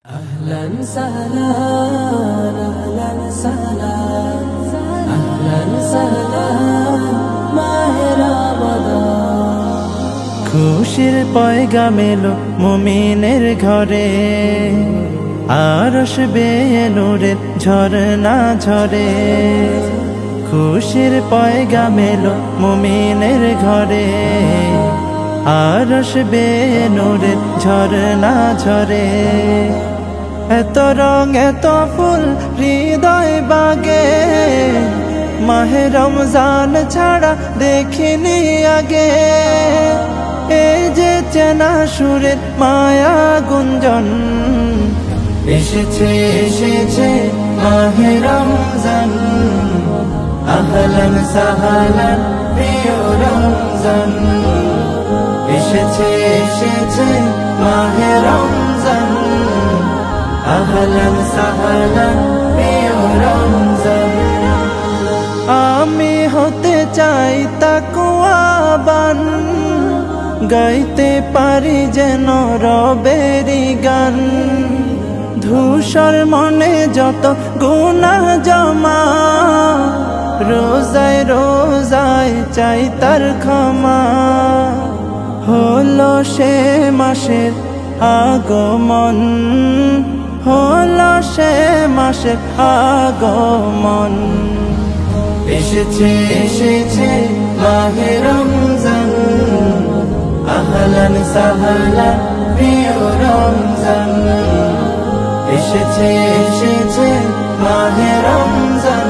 أهلا سهلا أهلا سهلا أهلا سهلا মাহে রমাদান। খুশির পয়গাম এলো মুমিনের ঘরে, আরশ বেয়ে নূরের ঝরনা ঝরে। খুশির পয়গাম এলো মুমিনের ঘরে, আরশ বেয়ে নূরের ঝরনা ঝরে। এত রং এত ফুল হৃদয় বাগে, মাহে রমজান ছাড়া দেখিনি আগে। এই যে চেনা সুরের মায়া গুঞ্জন, এসেছে এসেছে মাহে রমজান। আহলান সাহলান প্রিয় রমজান, এসেছে এসেছে মাহে রমজান। আহলান সাহলান প্রিয় রমজান। আমি হতে চাই তাকওয়াবান, গাইতে পারি যেন রবেরি গান। ধূসর মনে যত গুনাহ জমা, রোজায় রোজায় চাই তার ক্ষমা। হলো সে মাসের আগমন, হলো সে মাসের আগমন। এসেছে এসেছে মাহে রমজান। আহলান সাহলান প্রিয় রমজান, এসেছে এসেছে মাহে রমজান।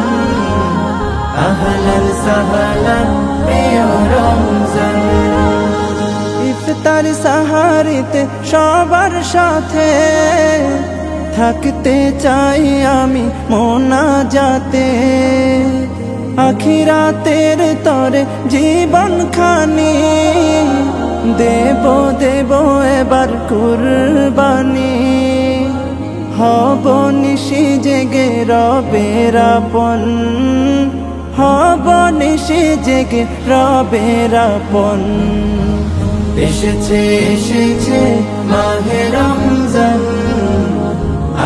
আহলান সাহলান প্রিয় রমজান। ইফতার সাহারিতে সবার সাথে থাকতে চাই আমি মোনাজাতে। আখিরাতের তরে জীবন খানি, দেব দেব এবার কুরবানি। হব নিশি জেগে রবের আপন, হব নিশি জেগে রবের আপন। এসেছে এসেছে মাহে রমজান।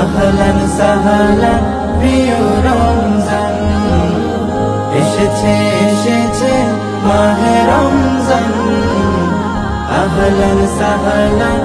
আহলান সাহলান প্রিয় রমজান, এসেছে এসেছে মাহে রমজান। আহলান সাহলান